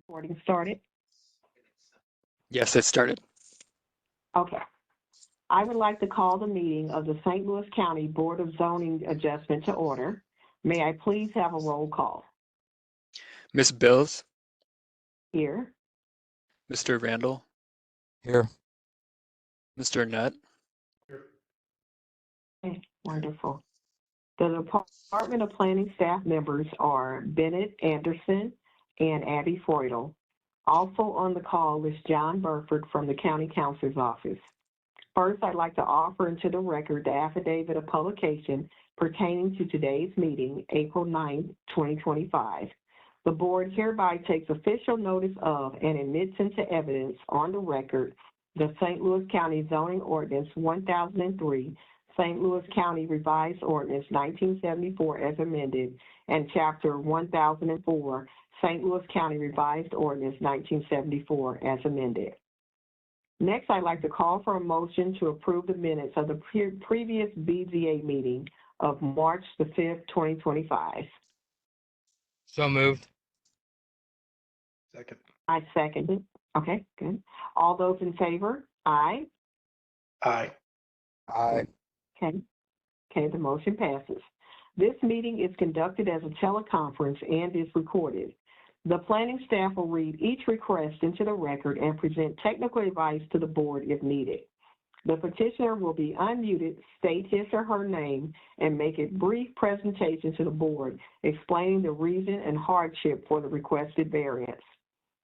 Recording started. Yes, it started. Okay. I would like to call the meeting of the St. Louis County Board of Zoning Adjustment to order. May I please have a roll call? Ms. Bills, Here. Mr. Randall, Here. Mr. Nutt, Okay, wonderful. The Department of Planning staff members are Bennett Anderson and Abby Freudel. Also on the call is John Burford from the County Counselor's Office. First, I'd like to offer into the record the affidavit of publication pertaining to today's meeting, April 9, 2025. The board hereby takes official notice of and admits into evidence on the record the St. Louis County Zoning Ordinance 1003, St. Louis County Revised Ordinance 1974 as amended, and Chapter 1004, St. Louis County Revised Ordinance 1974 as amended. Next, I'd like to call for a motion to approve the minutes of the previous BZA meeting of March the 5th, 2025. So moved. Second. I second it. Okay, good. All those in favor? Aye. Aye. Aye. Okay, the motion passes. This meeting is conducted as a teleconference and is recorded. The planning staff will read each request into the record and present technical advice to the board if needed. The petitioner will be unmuted, state his or her name, and make a brief presentation to the board explaining the reason and hardship for the requested variance.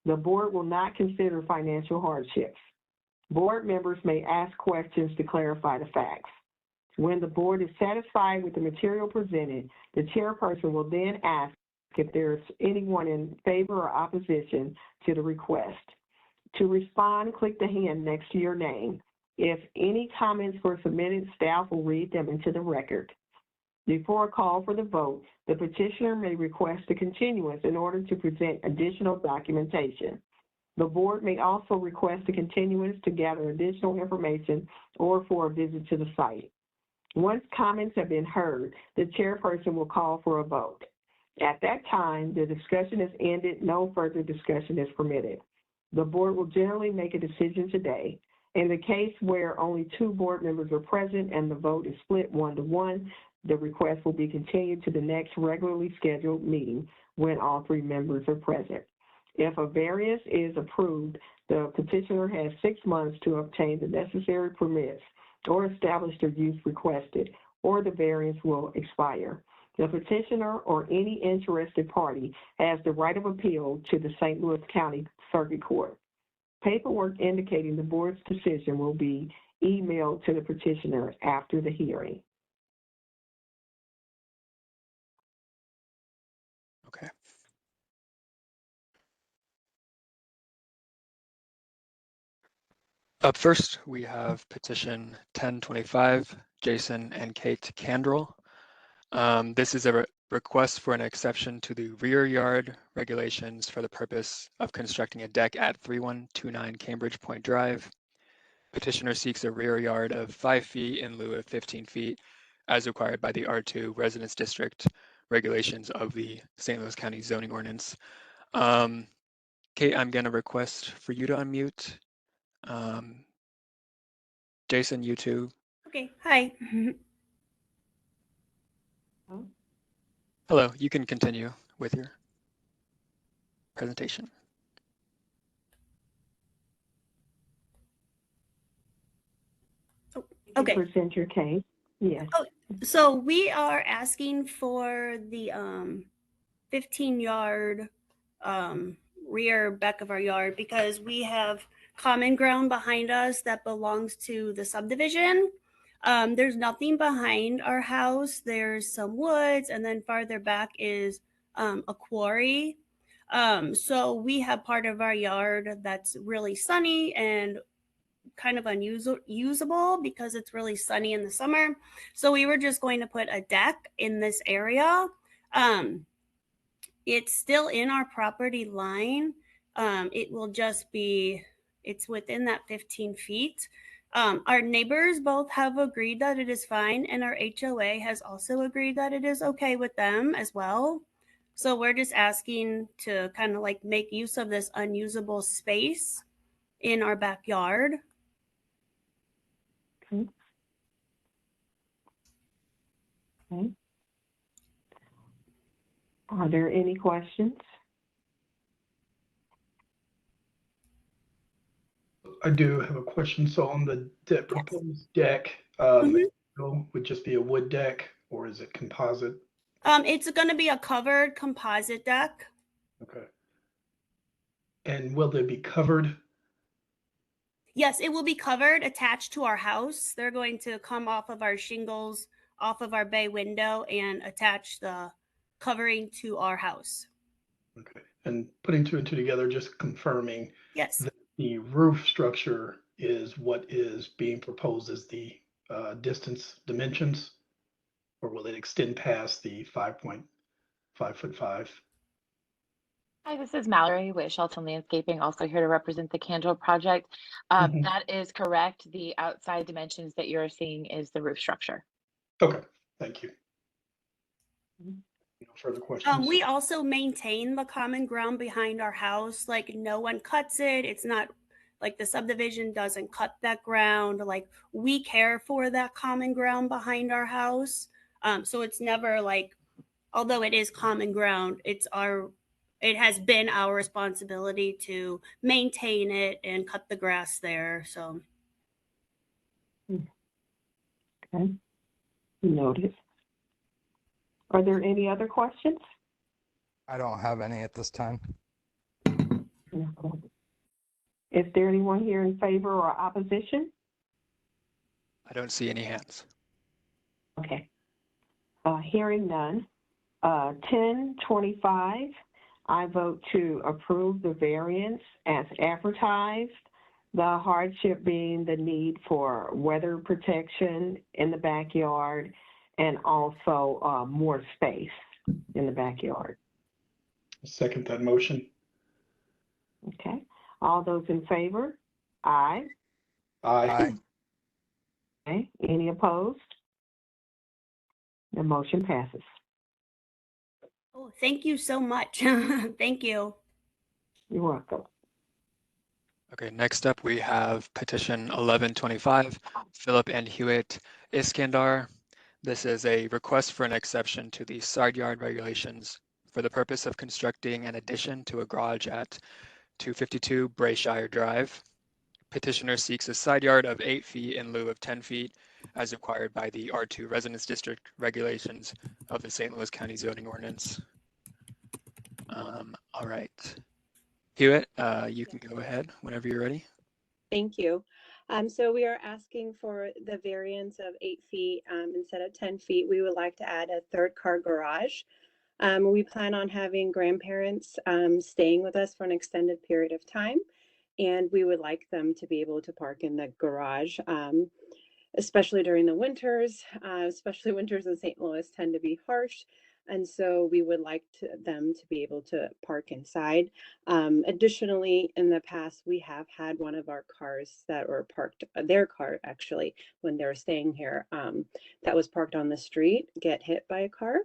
The board will not consider financial hardships. Board members may ask questions to clarify the facts. When the board is satisfied with the material presented, the chairperson will then ask if there's anyone in favor or opposition to the request. To respond, click the hand next to your name. If any comments were submitted, staff will read them into the record. Before a call for the vote, the petitioner may request a continuance in order to present additional documentation. The board may also request a continuance to gather additional information or for a visit to the site. Once comments have been heard, the chairperson will call for a vote. At that time, the discussion is ended. No further discussion is permitted. The board will generally make a decision today. In the case where only 2 board members are present and the vote is split 1-to-1, the request will be continued to the next regularly scheduled meeting when all 3 members are present. If a variance is approved, the petitioner has 6 months to obtain the necessary permits or establish the use requested, or the variance will expire. The petitioner or any interested party has the right of appeal to the St. Louis County Circuit Court. Paperwork indicating the board's decision will be emailed to the petitioner after the hearing. Okay. Up first, we have petition 1025, Jason and Kate Candrell. This is a request for an exception to the rear yard regulations for the purpose of constructing a deck at 3129 Cambridge Point Drive. Petitioner seeks a rear yard of 5 feet in lieu of 15 feet as required by the R2 Residence District regulations of the St. Louis County Zoning Ordinance. Kate, I'm going to request for you to unmute. Jason, you too. Okay, hi. Hello, you can continue with your presentation. Okay. Present your case. Yes. So we are asking for the 15-yard rear back of our yard because we have common ground behind us that belongs to the subdivision. There's nothing behind our house. There's some woods, and then farther back is a quarry. So we have part of our yard that's really sunny and kind of unusable because it's really sunny in the summer. So we were just going to put a deck in this area. It's still in our property line. It will just be, it's within that 15 feet. Our neighbors both have agreed that it is fine, and our HOA has also agreed that it is okay with them as well. So we're just asking to kind of like make use of this unusable space in our backyard. Okay. Okay. Are there any questions? I do have a question. So on the proposed deck, Mhm. material would just be a wood deck, or is it composite? It's going to be a covered composite deck. Okay. And will they be covered? Yes, it will be covered, attached to our house. They're going to come off of our shingles, off of our bay window, and attach the covering to our house. Okay. And putting two and two together, just confirming Yes. that the roof structure is what is being proposed as the distance dimensions, or will it extend past the 5.5'5"? Hi, this is Mallory with Shelton Landscaping, also here to represent the Candle project. Mhm. That is correct. The outside dimensions that you're seeing is the roof structure. Okay, thank you. No further questions? We also maintain the common ground behind our house. Like no one cuts it. It's not like the subdivision doesn't cut that ground. Like we care for that common ground behind our house. So it's never like, although it is common ground, it has been our responsibility to maintain it and cut the grass there. So Okay. Noted. Are there any other questions? I don't have any at this time. No. Is there anyone here in favor or opposition? I don't see any hands. Okay. Hearing none. 1025, I vote to approve the variance as advertised. The hardship being the need for weather protection in the backyard and also more space in the backyard. Second that motion. Okay. All those in favor? Aye. Aye. Okay. Any opposed? The motion passes. oh, thank you so much. Thank you. You're welcome. Okay, next up we have petition 1125, Philip and Hewitt Iskandar. This is a request for an exception to the side yard regulations for the purpose of constructing an addition to a garage at 252 Brayshire Drive. Petitioner seeks a side yard of 8 feet in lieu of 10 feet as required by the R2 Residence District regulations of the St. Louis County zoning ordinance. All right. Hewitt, you can go ahead whenever you're ready. Thank you. So we are asking for the variance of 8 feet instead of 10 feet. We would like to add a third car garage. We plan on having grandparents staying with us for an extended period of time, and we would like them to be able to park in the garage, especially during the winters. Especially winters in St. Louis tend to be harsh. And so we would like them to be able to park inside. Additionally, in the past, we have had one of our cars that were parked, their car actually, when they were staying here, that was parked on the street, get hit by a car.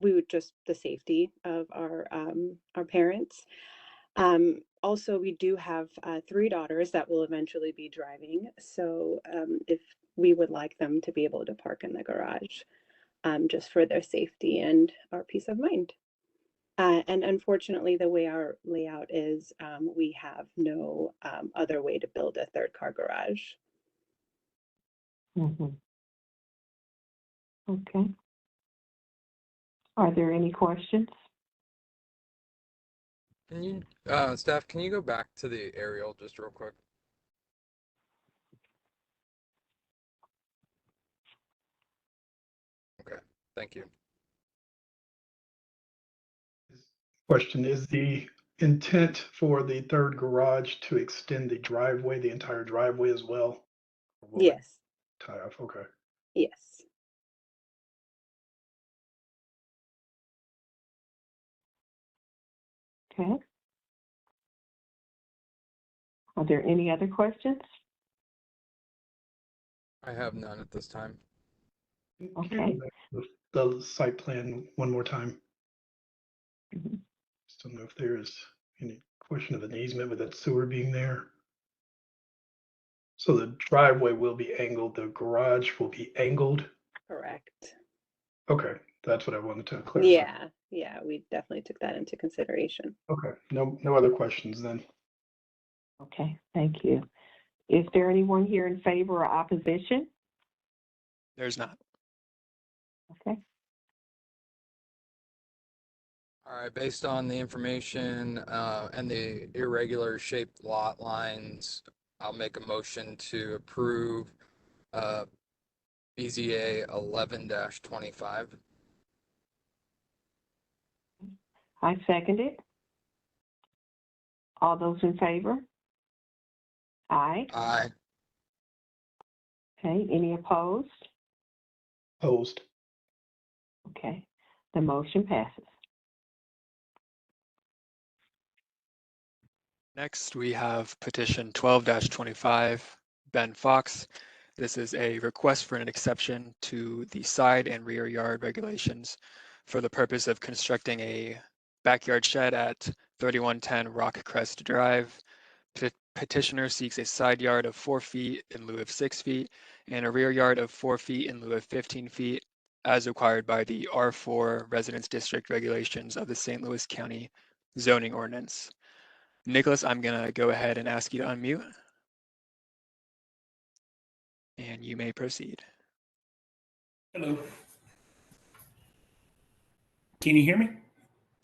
We would just the safety of our parents. Also, we do have 3 daughters that will eventually be driving. So if we would like them to be able to park in the garage, just for their safety and our peace of mind. And unfortunately, the way our layout is, we have no other way to build a third car garage. Mhm. Okay. Are there any questions? Can you, Steph, can you go back to the aerial just real quick? Okay, thank you. Question, is the intent for the third garage to extend the driveway, the entire driveway as well? Or will it Yes, tie off? Okay. yes. Okay. Are there any other questions? I have none at this time. Okay. The the site plan one more time. Mhm. Just don't know if there is any question of an easement with that sewer being there. So the driveway will be angled, the garage will be angled. Correct. Okay, that's what I wanted to clarify. Yeah, we definitely took that into consideration. Okay, no other questions then. Okay, thank you. Is there anyone here in favor or opposition? There's not. Okay, All right, based on the information and the irregular shaped lot lines, I'll make a motion to approve BZA 11-25. I second it. All those in favor? Aye. Aye. Okay, any opposed? Opposed. Okay, the motion passes. Next, we have petition 12-25, Ben Fox. This is a request for an exception to the side and rear yard regulations for the purpose of constructing a backyard shed at 3110 Rock Crest Drive. Petitioner seeks a side yard of 4 feet in lieu of 6 feet and a rear yard of 4 feet in lieu of 15 feet as required by the R4 Residence District regulations of the St. Louis County zoning ordinance. Nicholas, I'm going to go ahead and ask you to unmute. And you may proceed. Hello. Can you hear me?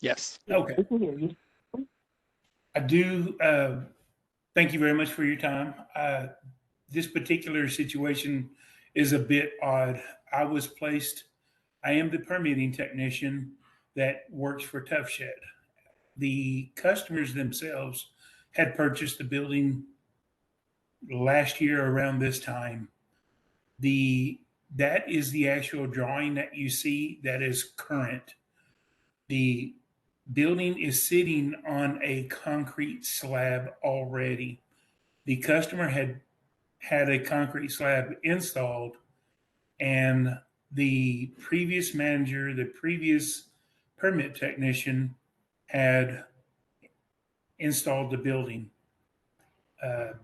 Yes. Okay. We can hear you. I do. Thank you very much for your time. This particular situation is a bit odd. I am the permitting technician that works for Tough Shed. The customers themselves had purchased the building last year around this time. That is the actual drawing that you see that is current. The building is sitting on a concrete slab already. The customer had a concrete slab installed, and the previous manager, the previous permit technician, had installed the building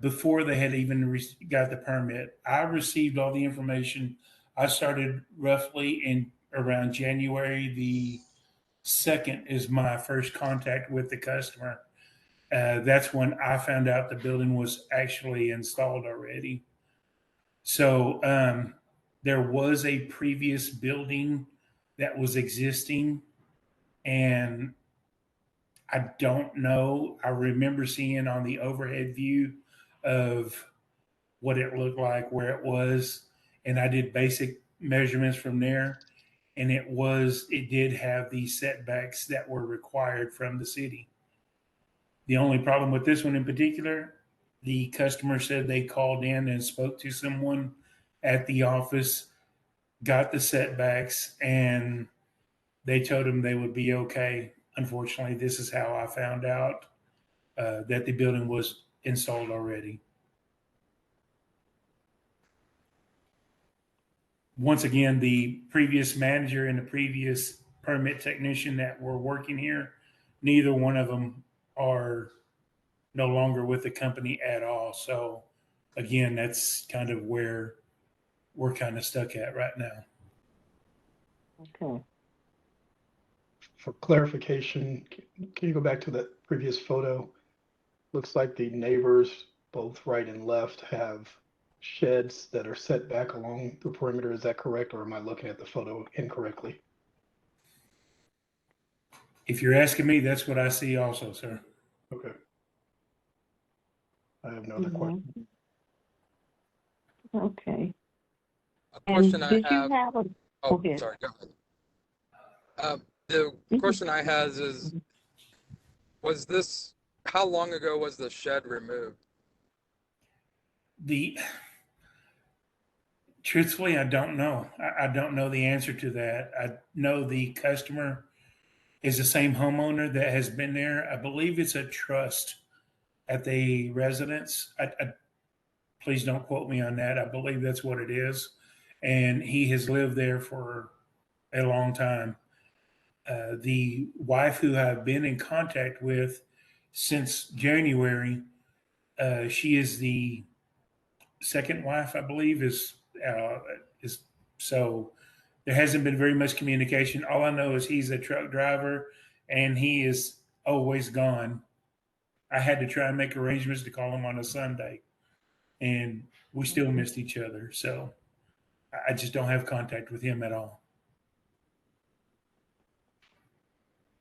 before they had even got the permit. I received all the information. I started roughly in around January the 2nd is my first contact with the customer. That's when I found out the building was actually installed already. So there was a previous building that was existing, and I don't know. I remember seeing on the overhead view of what it looked like, where it was, and I did basic measurements from there. And it did have the setbacks that were required from the city. The only problem with this one in particular, the customer said they called in and spoke to someone at the office, got the setbacks, and they told them they would be okay. Unfortunately, this is how I found out that the building was installed already. Once again, the previous manager and the previous permit technician that were working here, neither one of them are no longer with the company at all. So again, that's kind of where we're kind of stuck at right now. Okay. For clarification, can you go back to that previous photo? Looks like the neighbors, both right and left, have sheds that are set back along the perimeter. Is that correct, or am I looking at the photo incorrectly? If you're asking me, that's what I see also, sir. Okay. I have no other questions. Okay. A And question I did you have. have a, Oh, go ahead. sorry. Go ahead. The question I has is, how long ago was the shed removed? Truthfully, I don't know. I don't know the answer to that. I know the customer is the same homeowner that has been there. I believe it's a trust at the residence. Please don't quote me on that. I believe that's what it is. And he has lived there for a long time. The wife who I've been in contact with since January, she is the second wife, I believe, is so there hasn't been very much communication. All I know is he's a truck driver and he is always gone. I had to try and make arrangements to call him on a Sunday, and we still missed each other. So I just don't have contact with him at all.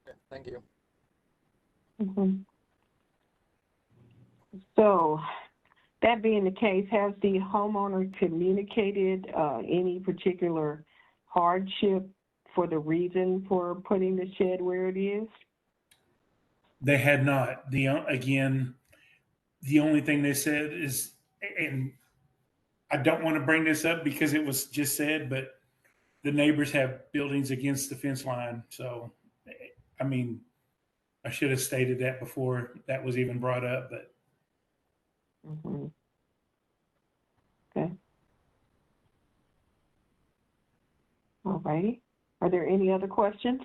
Okay, thank you. Mhm. So, that being the case, has the homeowner communicated any particular hardship for the reason for putting the shed where it is? They had not. Again, the only thing they said is, and I don't want to bring this up because it was just said, but the neighbors have buildings against the fence line. So, I mean, I should have stated that before that was even brought up, but Mm-hmm. Okay. All righty. Are there any other questions?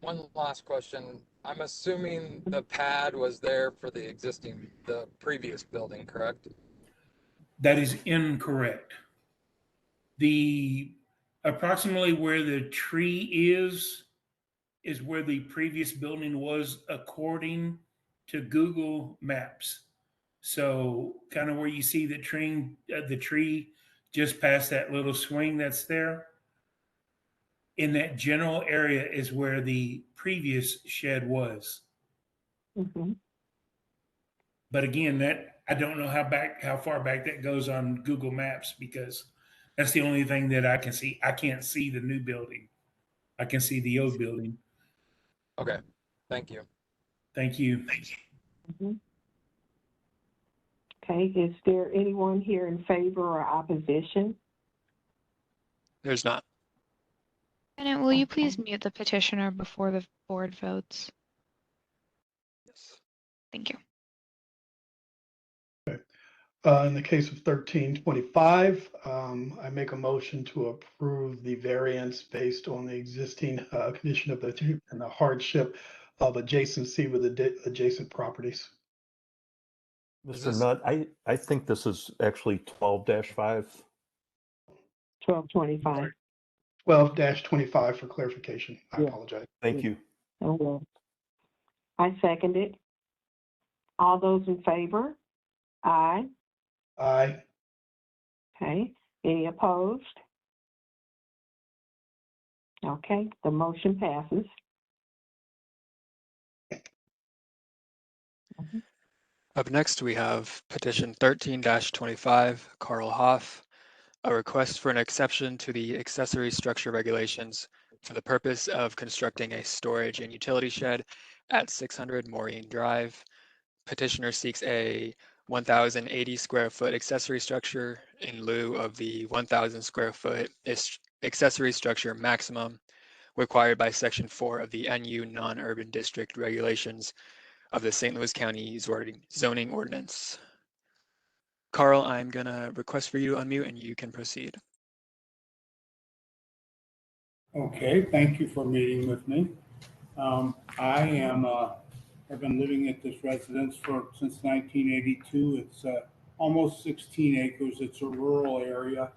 One last question. I'm assuming the pad was there for the previous building, correct? that is incorrect. The approximately where the tree is where the previous building was according to Google Maps. So kind of where you see the tree just past that little swing that's there. In that general area is where the previous shed was. Mm-hmm. But again, that I don't know how far back that goes on Google Maps because that's the only thing that I can see. I can't see the new building. I can see the old building. Okay, thank you. Thank you. Mm-hmm. Okay, is there anyone here in favor or opposition? There's not. Bennett, will you please mute the petitioner before the board votes? Yes. Thank you. In the case of 1325, I make a motion to approve the variance based on the existing condition of the and the hardship of adjacency with adjacent properties. Mr. Nutt, I think this is actually 12-5. 1225. 12-25 for clarification. I Yeah. apologize. Thank you. Oh, well. I second it. All those in favor? Aye. Aye. Okay. Any opposed? Okay, the motion passes. Up next, we have petition 13-25, Carl Hoff, a request for an exception to the accessory structure regulations for the purpose of constructing a storage and utility shed at 600 Maureen Drive. Petitioner seeks a 1,080 square foot accessory structure in lieu of the 1,000 square foot accessory structure maximum required by Section 4 of the NU Non-Urban District Regulations of the St. Louis County zoning ordinance. Carl, I'm gonna request for you to unmute and you can proceed. Okay, thank you for meeting with me. I've been living at this residence since 1982. It's almost 16 acres. It's a rural area.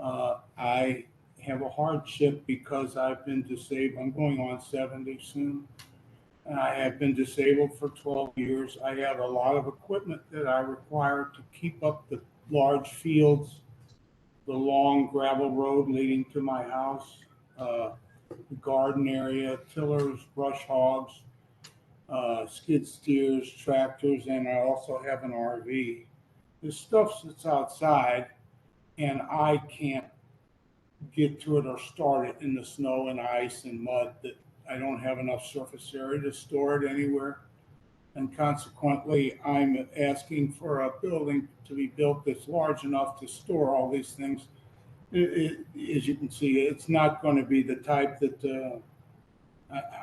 I have a hardship because I've been disabled. I'm going on 70 soon. And I have been disabled for 12 years. I have a lot of equipment that I require to keep up the large fields, the long gravel road leading to my house, the garden area, tillers, brush hogs, skid steers, tractors, and I also have an RV. This stuff sits outside and I can't get to it or start it in the snow and ice and mud. That I don't have enough surface area to store it anywhere. And consequently, I'm asking for a building to be built that's large enough to store all these things. As you can see, it's not going to be the type that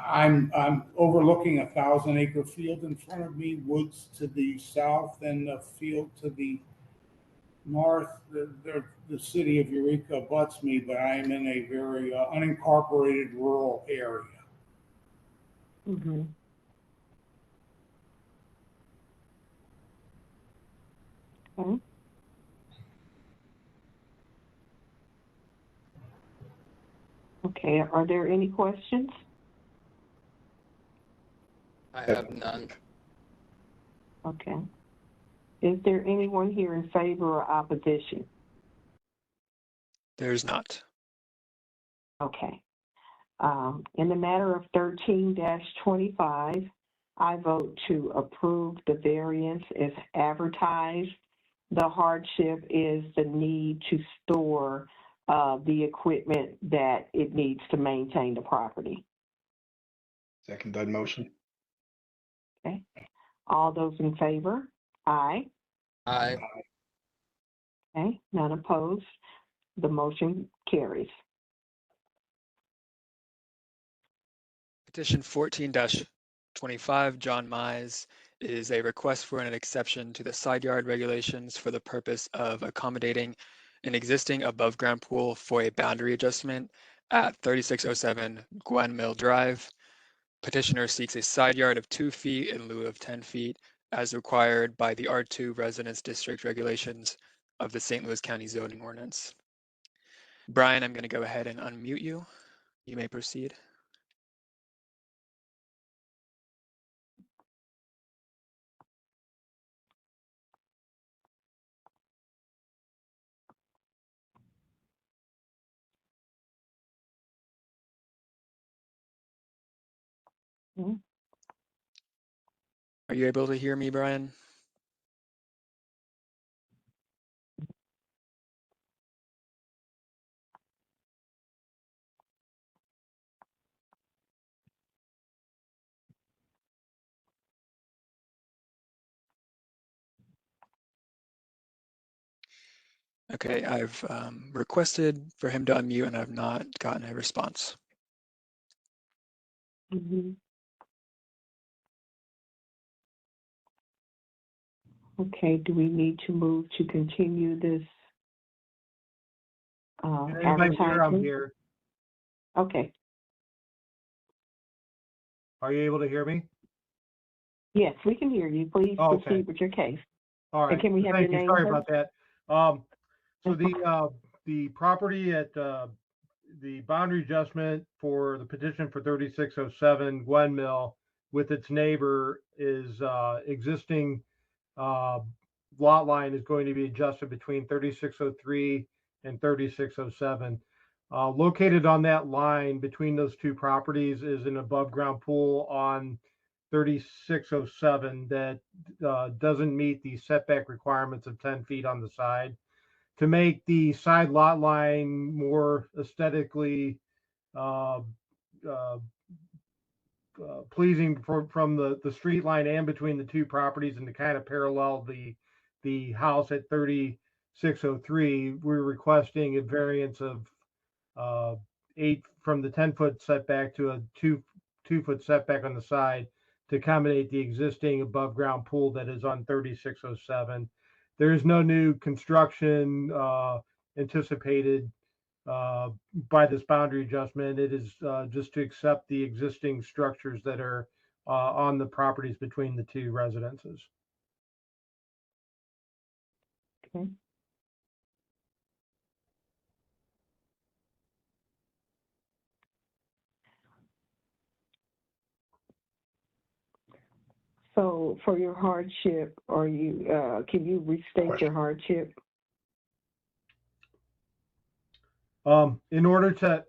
I'm overlooking a 1,000-acre field in front of me, woods to the south, and a field to the north. The city of Eureka abuts me, but I am in a very unincorporated rural area. Mm-hmm. Okay. Okay, are there any questions? I have none. Okay. Is there anyone here in favor or opposition? There's not. Okay. In the matter of 13-25, I vote to approve the variance as advertised. The hardship is the need to store the equipment that it needs to maintain the property. Second that motion. Okay. All those in favor? Aye. Aye. Okay. None opposed. The motion carries. Petition 14-25, John Mize, is a request for an exception to the side yard regulations for the purpose of accommodating an existing above-ground pool for a boundary adjustment at 3607 Gwen Mill Drive. Petitioner seeks a side yard of 2 feet in lieu of 10 feet as required by the R2 Residence District regulations of the St. Louis County zoning ordinance. Brian, I'm going to go ahead and unmute you. You may proceed. Are you able to hear me, Brian? Okay, I've requested for him to unmute and I've not gotten a response. Mm-hmm. Okay, do we need to move to continue this I'm here. I'm here. Okay. Are you able to hear me? Yes, we can hear you. Please Oh, okay. proceed with your case. All right. And can we have Thank your you. name? Sorry first? about that. So the property at the boundary adjustment for the petition for 3607 Gwen Mill with its neighbor is existing lot line is going to be adjusted between 3603 and 3607. Located on that line between those two properties is an above ground pool on 3607 that doesn't meet the setback requirements of 10 feet on the side. To make the side lot line more aesthetically pleasing from the street line and between the two properties, and to kind of parallel the house at 3603, we're requesting a variance of 8 from the 10-foot setback to a 2-foot setback on the side to accommodate the existing above ground pool that is on 3607. There is no new construction anticipated by this boundary adjustment. It is just to accept the existing structures that are on the properties between the two residences. Okay. So for your hardship, are you can you restate your hardship? In order to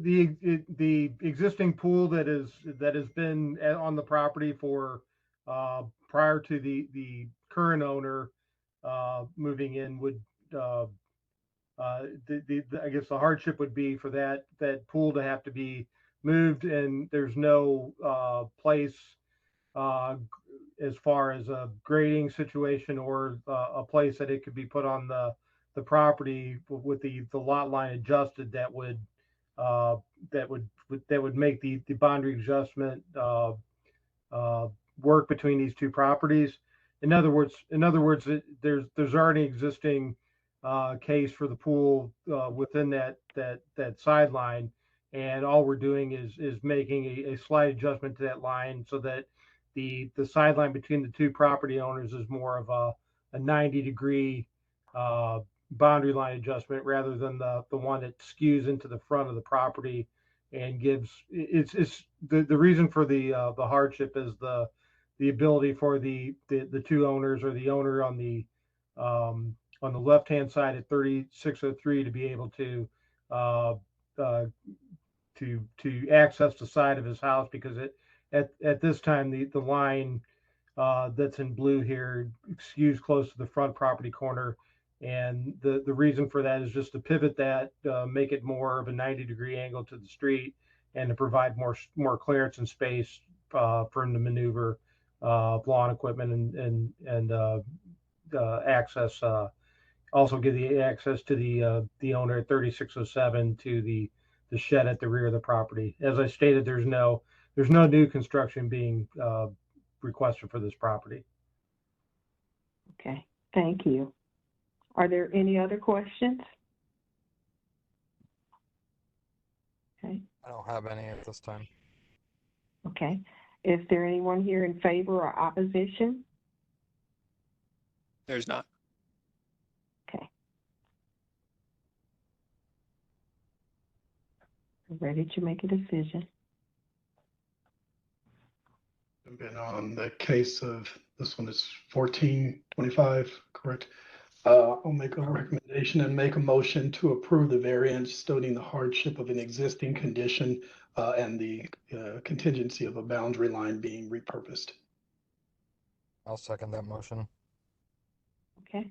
the existing pool that has been on the property for prior to the current owner moving in would I guess the hardship would be for that pool to have to be moved, and there's no place as far as a grading situation or a place that it could be put on the property with the lot line adjusted that would make the boundary adjustment work between these two properties. In other words, there's already existing case for the pool within that sideline. And all we're doing is making a slight adjustment to that line so that the sideline between the two property owners is more of a 90-degree boundary line adjustment rather than the one that skews into the front of the property and gives it's the reason for the hardship is the ability for the two owners or the owner on the left hand side at 3603 to be able to access the side of his house, because at this time the line that's in blue here skews close to the front property corner, and the reason for that is just to pivot that, make it more of a 90-degree angle to the street, and to provide more clearance and space for him to maneuver lawn equipment and access. Also give the access to the owner at 3607 to the shed at the rear of the property. As I stated, there's no new construction being requested for this property. Okay, thank you. Are there any other questions? Okay. I don't have any at this time. Okay. Is there anyone here in favor or opposition? There's not. Okay. Ready to make a decision. I've been on the case of, this one is 1425, correct? I'll make a recommendation and make a motion to approve the variance stating the hardship of an existing condition and the contingency of a boundary line being repurposed. I'll second that motion. Okay.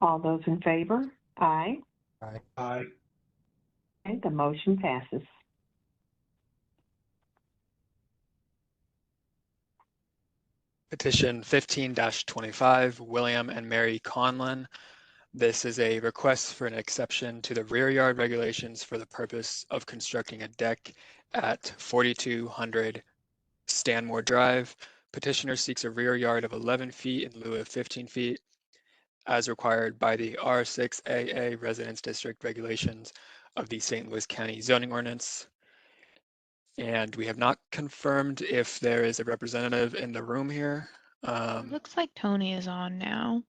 All those in favor? Aye. Aye. Aye. Okay, the motion passes. Petition 15-25, William and Mary Conlon. This is a request for an exception to the rear yard regulations for the purpose of constructing a deck at 4200 Stanmore Drive. Petitioner seeks a rear yard of 11 feet in lieu of 15 feet as required by the R6AA Residence District regulations of the St. Louis County zoning ordinance. And we have not confirmed if there is a representative in the room here. It looks like Tony is on now.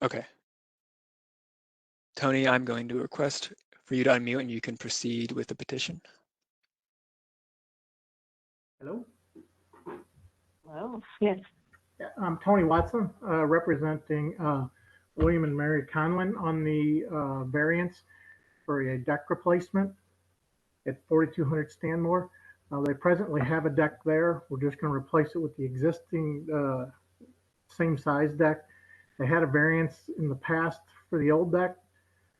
Okay. Tony, I'm going to request for you to unmute and you can proceed with the petition. Hello. Hello. Yes. I'm Tony Watson, representing William and Mary Conlon on the variance for a deck replacement at 4200 Stanmore. They presently have a deck there. We're just going to replace it with the existing same size deck. They had a variance in the past for the old deck.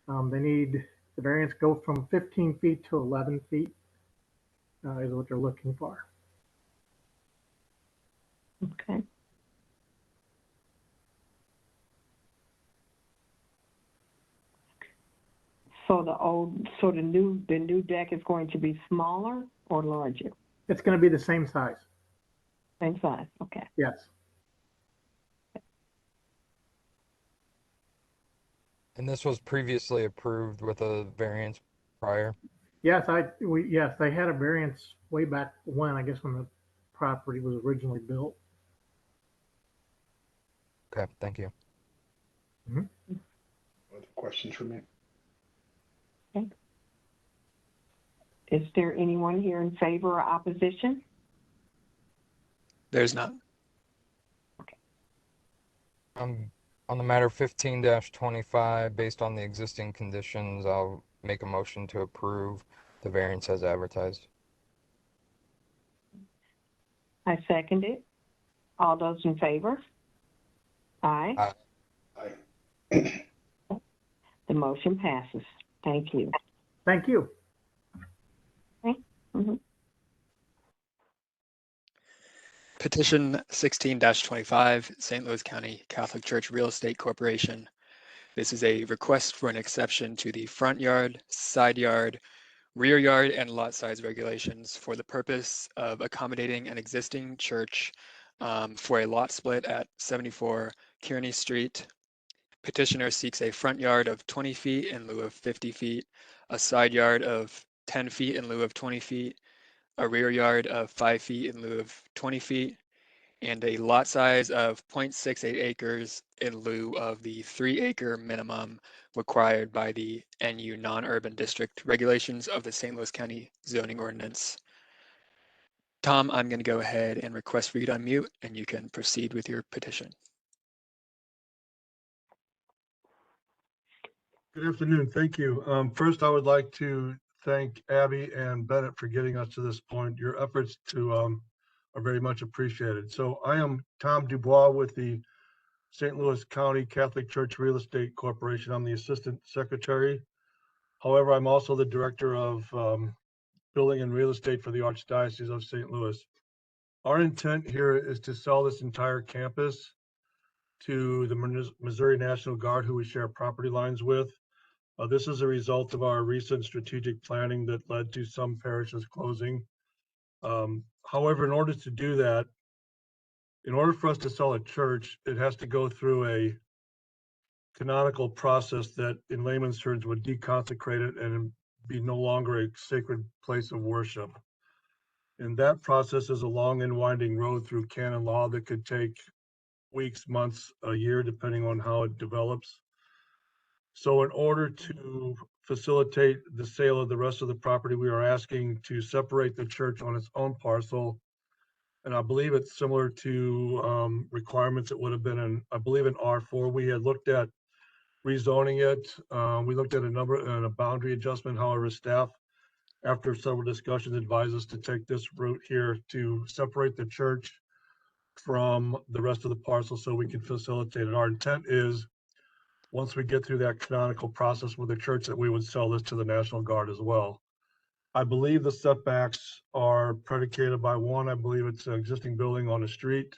They need the variance go from 15 feet to 11 feet is what they're looking for. Okay. So the new deck is going to be smaller or larger? It's going to be the same size. Same size. Okay. Yes. And this was previously approved with a variance prior? Yes, yes, they had a variance way back when, I guess when the property was originally built. Okay, thank you. Mm-hmm. Other questions for me? Okay. Is there anyone here in favor or opposition? There's not. Okay. On the matter 15-25, based on the existing conditions, I'll make a motion to approve the variance as advertised. I second it. All those in favor? Aye. Aye. Aye. The motion passes. Thank you. Thank you. Okay. Mm-hmm. Petition 16-25, St. Louis County Catholic Church Real Estate Corporation. This is a request for an exception to the front yard, side yard, rear yard and lot size regulations for the purpose of accommodating an existing church for a lot split at 74 Kearney Street. Petitioner seeks a front yard of 20 feet in lieu of 50 feet, a side yard of 10 feet in lieu of 20 feet, a rear yard of 5 feet in lieu of 20 feet, and a lot size of 0.68 acres in lieu of the 3-acre minimum required by the NU non-urban district regulations of the St. Louis County zoning ordinance. Tom, I'm going to go ahead and request for you to unmute, and you can proceed with your petition. Good afternoon. Thank you. First, I would like to thank Abby and Bennett for getting us to this point. Your efforts are very much appreciated. So I am Tom Dubois with the St. Louis County Catholic Church Real Estate Corporation. I'm the Assistant Secretary. However, I'm also the Director of Building and Real Estate for the Archdiocese of St. Louis. Our intent here is to sell this entire campus to the Missouri National Guard, who we share property lines with. This is a result of our recent strategic planning that led to some parishes closing. However, in order to do that, in order for us to sell a church, it has to go through a canonical process that in layman's terms would deconsecrate it and be no longer a sacred place of worship. And that process is a long and winding road through canon law that could take weeks, months, a year, depending on how it develops. So in order to facilitate the sale of the rest of the property, we are asking to separate the church on its own parcel. And I believe it's similar to requirements it would have been in, I believe in R4. We had looked at rezoning it. We looked at a boundary adjustment. However, staff, after several discussions, advised us to take this route here to separate the church from the rest of the parcel so we can facilitate it. Our intent is, once we get through that canonical process with the church, that we would sell this to the National Guard as well. I believe the setbacks are predicated by one, I believe it's an existing building on the street.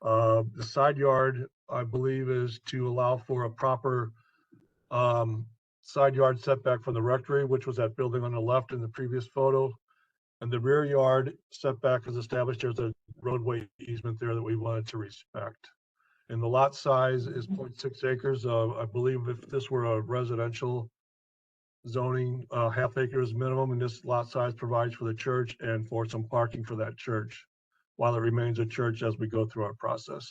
The side yard, I believe, is to allow for a proper side yard setback from the rectory, which was that building on the left in the previous photo. And the rear yard setback is established. There's a roadway easement there that we wanted to respect. And the lot size is 0.6 acres. I believe if this were a residential zoning, half acre is minimum, and this lot size provides for the church and for some parking for that church while it remains a church as we go through our process.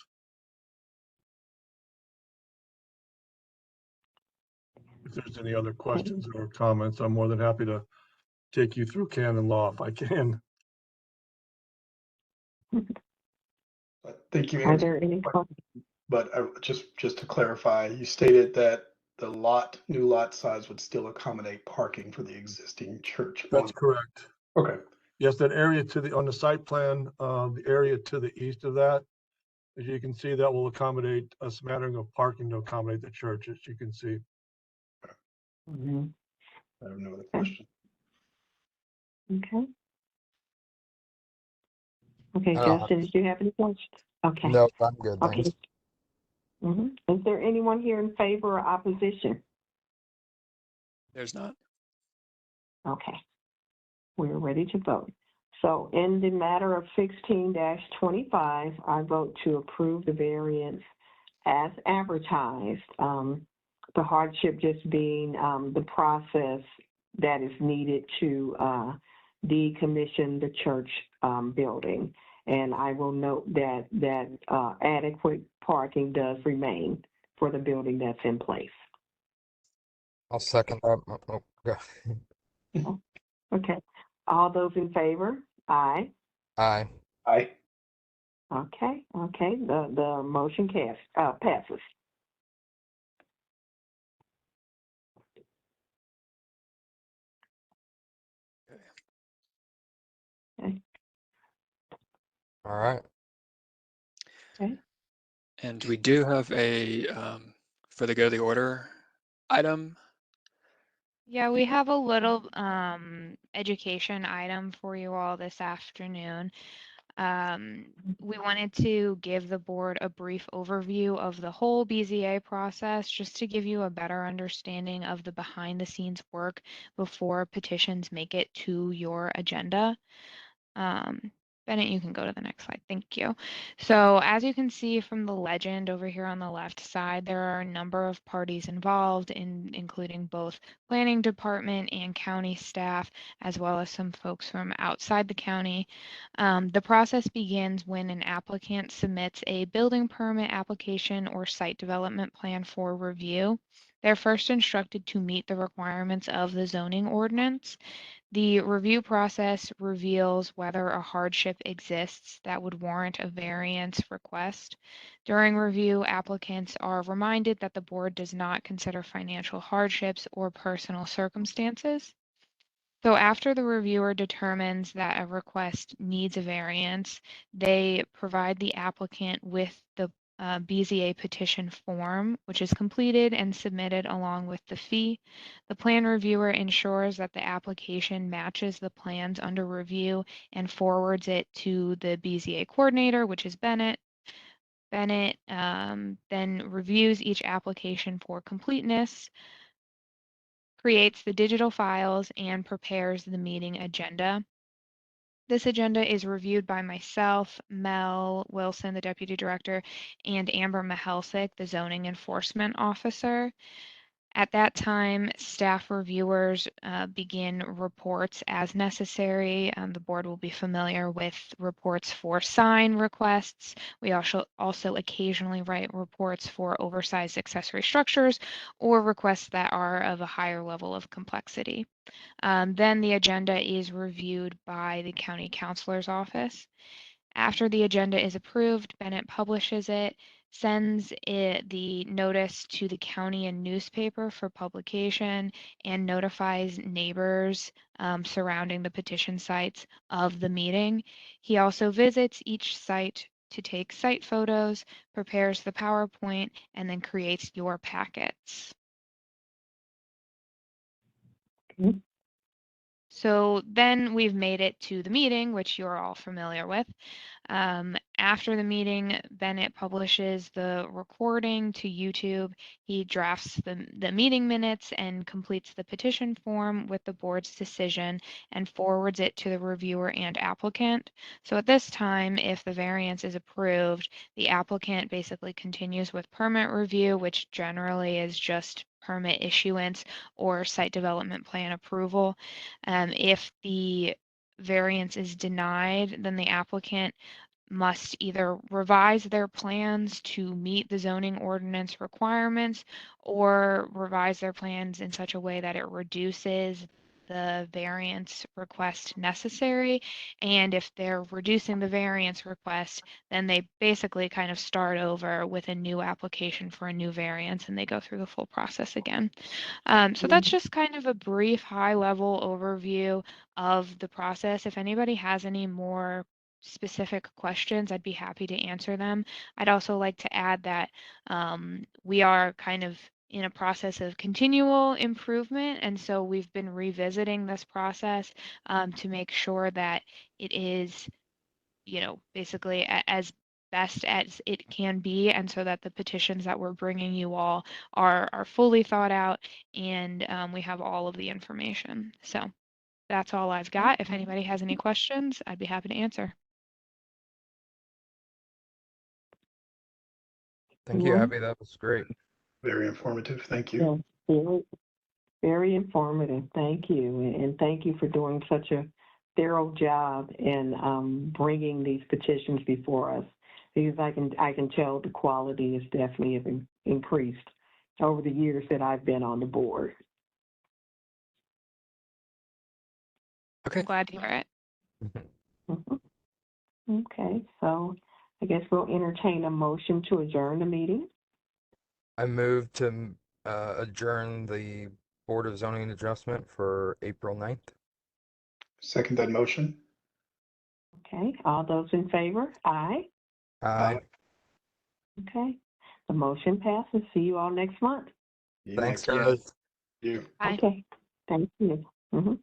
If there's any other questions or comments, I'm more than happy to take you through canon law if I can. I think you Are answered. there any questions? But just to clarify, you stated that the new lot size would still accommodate parking for the existing church. That's correct. Okay. Yes, that area on the site plan, the area to the east of that, as you can see, that will accommodate a smattering of parking to accommodate the church, as you can see. Mhm. I have no other question. Okay. Okay, Justin, did you have any questions? Okay. No, I'm good. Okay. Thanks. Is there anyone here in favor or opposition? There's not. Okay. We're ready to vote. So in the matter of 16-25, I vote to approve the variance as advertised. The hardship just being the process that is needed to decommission the church building. And I will note that adequate parking does remain for the building that's in place. I'll second that. Okay. Okay. All those in favor? Aye. Aye. Aye. Okay. The motion passes. Okay. All right. Okay. And we do have a, for the go of the order item. Yeah, we have a little education item for you all this afternoon. We wanted to give the board a brief overview of the whole BZA process, just to give you a better understanding of the behind the scenes work before petitions make it to your agenda. Bennett, you can go to the next slide. Thank you. So as you can see from the legend over here on the left side, there are a number of parties involved, including both planning department and county staff, as well as some folks from outside the county. The process begins when an applicant submits a building permit application or site development plan for review. They're first instructed to meet the requirements of the zoning ordinance. The review process reveals whether a hardship exists that would warrant a variance request. During review, applicants are reminded that the board does not consider financial hardships or personal circumstances. So after the reviewer determines that a request needs a variance, they provide the applicant with the BZA petition form, which is completed and submitted along with the fee. The plan reviewer ensures that the application matches the plans under review and forwards it to the BZA coordinator, which is Bennett. Bennett then reviews each application for completeness, creates the digital files, and prepares the meeting agenda. This agenda is reviewed by myself, Mel Wilson, the Deputy Director, and Amber Mahelsick, the Zoning Enforcement Officer. At that time, staff reviewers begin reports as necessary. The board will be familiar with reports for sign requests. We also occasionally write reports for oversized accessory structures or requests that are of a higher level of complexity. Then the agenda is reviewed by the county counselor's office. After the agenda is approved, Bennett publishes it, sends the notice to the county and newspaper for publication, and notifies neighbors surrounding the petition sites of the meeting. He also visits each site to take site photos, prepares the PowerPoint, and then creates your packets. Okay. So then we've made it to the meeting, which you're all familiar with. After the meeting, Bennett publishes the recording to YouTube. He drafts the meeting minutes and completes the petition form with the board's decision and forwards it to the reviewer and applicant. So at this time, if the variance is approved, the applicant basically continues with permit review, which generally is just permit issuance or site development plan approval. If the variance is denied, then the applicant must either revise their plans to meet the zoning ordinance requirements or revise their plans in such a way that it reduces the variance request necessary. And if they're reducing the variance request, then they basically kind of start over with a new application for a new variance and they go through the full process again. So that's just kind of a brief high-level overview of the process. If anybody has any more specific questions, I'd be happy to answer them. I'd also like to add that we are kind of in a process of continual improvement, and so we've been revisiting this process to make sure that it is, basically as best as it can be, and so that the petitions that we're bringing you all are fully thought out and we have all of the information. So that's all I've got. If anybody has any questions, I'd be happy to answer. Thank you, Abby. That was great. Very informative. Thank you. Yeah, very, very informative. Thank you. And thank you for doing such a thorough job in bringing these petitions before us. Because I can tell the quality has definitely increased over the years that I've been on the board. Okay. I'm glad to hear it. Mm-hmm. Okay, so I guess we'll entertain a motion to adjourn the meeting. I move to adjourn the Board of Zoning Adjustment for April 9th. Second that motion. Okay, all those in favor? Aye. Aye. Okay, the motion passes. See you all next month. Thanks, guys. You. Bye. Okay, thank you. Mm-hmm.